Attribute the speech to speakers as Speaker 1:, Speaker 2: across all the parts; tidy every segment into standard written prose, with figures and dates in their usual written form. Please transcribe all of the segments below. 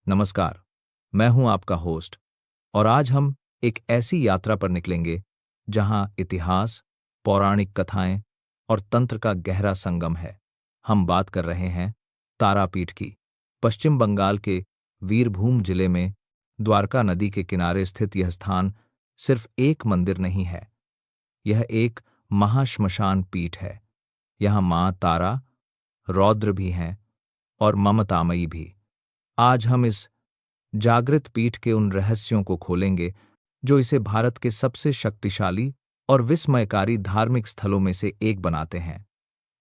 Speaker 1: नमस्कार। मैं हूं आपका होस्ट और आज हम एक ऐसी यात्रा पर निकलेंगे जहां इतिहास, पौराणिक कथाएं और तंत्र का गहरा संगम है। हम बात कर रहे हैं तारापीठ की। पश्चिम बंगाल के वीरभूम जिले में द्वारका नदी के किनारे स्थित यह स्थान सिर्फ एक मंदिर नहीं है, यह एक महाश्मशान पीठ है। यहाँ मां तारा, रौद्र भी हैं और ममतामयी भी। आज हम इस जागृत पीठ के उन रहस्यों को खोलेंगे जो इसे भारत के सबसे शक्तिशाली और विस्मयकारी धार्मिक स्थलों में से एक बनाते हैं।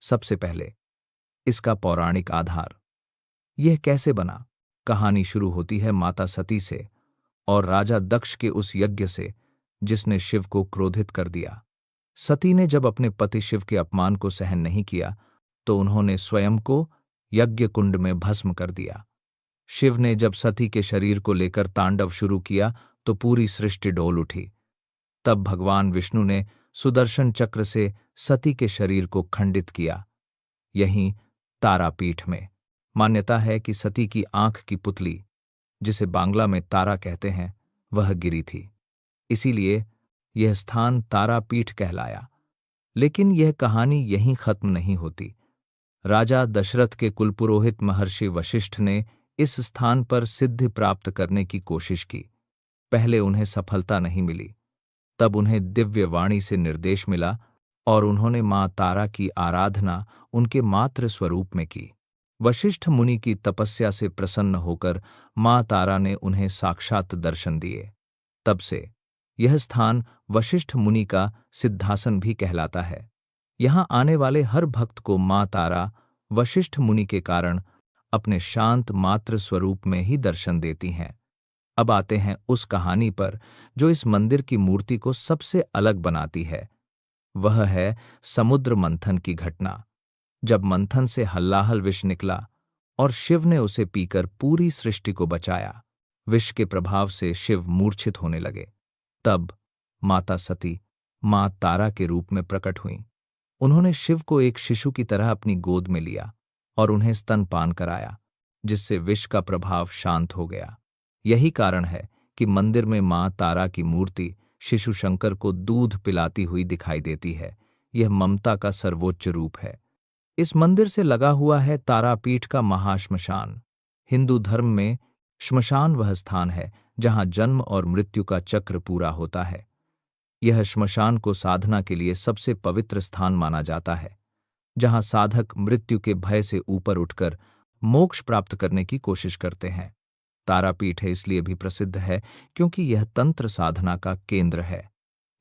Speaker 1: सबसे पहले इसका पौराणिक आधार। यह कैसे बना? कहानी शुरू होती है माता सती से और राजा दक्ष के उस यज्ञ से जिसने शिव को क्रोधित कर दिया। सती ने जब अपने पति शिव के अपमान को सहन नहीं किया तो उन्होंने स्वयं को यज्ञ कुंड में भस्म कर दिया। शिव ने जब सती के शरीर को लेकर तांडव शुरू किया तो पूरी सृष्टि डोल उठी। तब भगवान विष्णु ने सुदर्शन चक्र से सती के शरीर को खंडित किया। यहीं तारापीठ में मान्यता है कि सती की आंख की पुतली, जिसे बांग्ला में तारा कहते हैं, वह गिरी थी। इसीलिए यह स्थान तारापीठ कहलाया। लेकिन यह कहानी यहीं खत्म नहीं होती। राजा दशरथ के कुलपुरोहित महर्षि वशिष्ठ ने इस स्थान पर सिद्धि प्राप्त करने की कोशिश की। पहले उन्हें सफलता नहीं मिली। तब उन्हें दिव्य वाणी से निर्देश मिला और उन्होंने मां तारा की आराधना उनके मातृ स्वरूप में की। वशिष्ठ मुनि की तपस्या से प्रसन्न होकर मां तारा ने उन्हें साक्षात दर्शन दिए। तब से यह स्थान वशिष्ठ मुनि का सिद्धासन भी कहलाता है। यहाँ आने वाले हर भक्त को मां तारा वशिष्ठ मुनि के कारण अपने शांत मातृ स्वरूप में ही दर्शन देती हैं। अब आते हैं उस कहानी पर जो इस मंदिर की मूर्ति को सबसे अलग बनाती है। वह है समुद्र मंथन की घटना। जब मंथन से हल्लाहल विष निकला और शिव ने उसे पीकर पूरी सृष्टि को बचाया। विष के प्रभाव से शिव मूर्छित होने लगे। तब माता सती मां तारा के रूप में प्रकट हुईं। उन्होंने शिव को एक शिशु की तरह अपनी गोद में लिया और उन्हें स्तनपान कराया, जिससे विष का प्रभाव शांत हो गया। यही कारण है कि मंदिर में मां तारा की मूर्ति शिशु शंकर को दूध पिलाती हुई दिखाई देती है। यह ममता का सर्वोच्च रूप है। इस मंदिर से लगा हुआ है तारापीठ का महाश्मशान। हिंदू धर्म में श्मशान वह स्थान है जहां जन्म और मृत्यु का चक्र पूरा होता है। यह श्मशान को साधना के लिए सबसे पवित्र स्थान माना जाता है, जहां साधक मृत्यु के भय से ऊपर उठकर मोक्ष प्राप्त करने की कोशिश करते हैं। तारापीठ इसलिए भी प्रसिद्ध है क्योंकि यह तंत्र साधना का केंद्र है।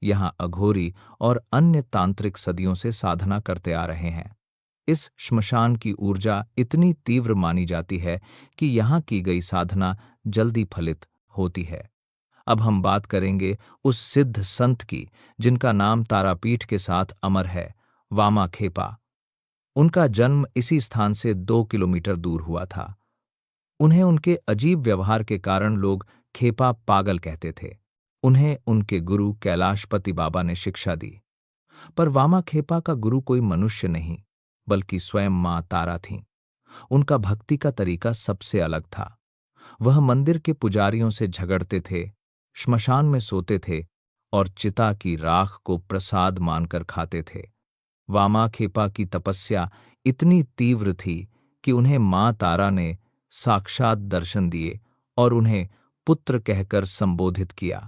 Speaker 1: यहाँ अघोरी और अन्य तांत्रिक सदियों से साधना करते आ रहे हैं। इस श्मशान की ऊर्जा इतनी तीव्र मानी जाती है कि यहाँ की गई साधना जल्दी फलित होती है। अब हम बात करेंगे उस सिद्ध संत की जिनका नाम तारापीठ के साथ अमर है, वामाखेपा। उनका जन्म इसी स्थान से 2 किलोमीटर दूर हुआ था। उन्हें उनके अजीब व्यवहार के कारण लोग खेपा पागल कहते थे। उन्हें उनके गुरु कैलाशपति बाबा ने शिक्षा दी। पर वामाखेपा का गुरु कोई मनुष्य नहीं, बल्कि स्वयं मां तारा थीं। उनका भक्ति का तरीका सबसे अलग था। वह मंदिर के पुजारियों से झगड़ते थे, श्मशान में सोते थे और चिता की राख को प्रसाद मानकर खाते थे। वामाखेपा की तपस्या इतनी तीव्र थी कि उन्हें मां तारा ने साक्षात दर्शन दिए और उन्हें पुत्र कहकर संबोधित किया।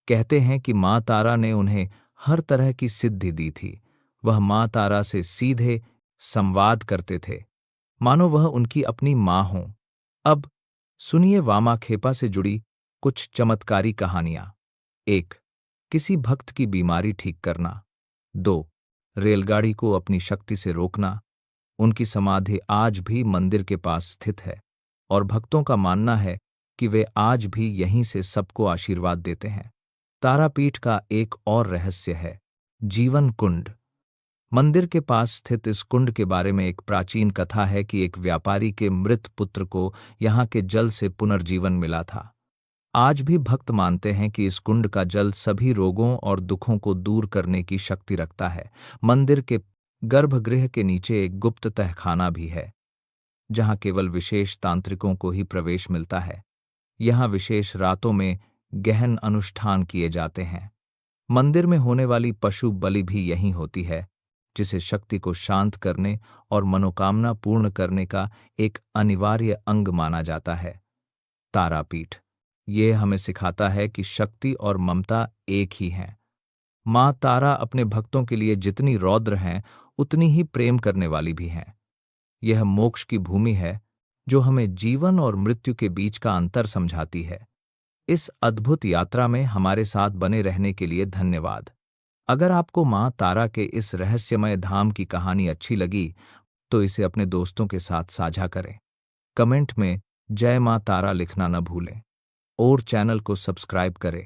Speaker 1: कहते हैं कि मां तारा ने उन्हें हर तरह की सिद्धि दी थी। वह मां तारा से सीधे संवाद करते थे, मानो वह उनकी अपनी मां हों। अब सुनिए वामाखेपा से जुड़ी कुछ चमत्कारी कहानियां। 1. किसी भक्त की बीमारी ठीक करना। 2. रेलगाड़ी को अपनी शक्ति से रोकना। उनकी समाधि आज भी मंदिर के पास स्थित है और भक्तों का मानना है कि वे आज भी यहीं से सबको आशीर्वाद देते हैं। तारापीठ का एक और रहस्य है जीवन कुंड। मंदिर के पास स्थित इस कुंड के बारे में एक प्राचीन कथा है कि एक व्यापारी के मृत पुत्र को यहाँ के जल से पुनर्जीवन मिला था। आज भी भक्त मानते हैं कि इस कुंड का जल सभी रोगों और दुखों को दूर करने की शक्ति रखता है। मंदिर के गर्भगृह के नीचे एक गुप्त तहखाना भी है। जहां केवल विशेष तांत्रिकों को ही प्रवेश मिलता है। यहाँ विशेष रातों में गहन अनुष्ठान किए जाते हैं। मंदिर में होने वाली पशु बलि भी यहीं होती है, जिसे शक्ति को शांत करने और मनोकामना पूर्ण करने का एक अनिवार्य अंग माना जाता है। तारापीठ ये हमें सिखाता है कि शक्ति और ममता एक ही हैं। माँ तारा अपने भक्तों के लिए जितनी रौद्र हैं, उतनी ही प्रेम करने वाली भी हैं। यह मोक्ष की भूमि है, जो हमें जीवन और मृत्यु के बीच का अंतर समझाती है। इस अद्भुत यात्रा में हमारे साथ बने रहने के लिए धन्यवाद। अगर आपको माँ तारा के इस रहस्यमय धाम की कहानी अच्छी लगी, तो इसे अपने दोस्तों के साथ साझा करें। कमेंट में जय माँ तारा लिखना न भूलें और चैनल को सब्सक्राइब करें।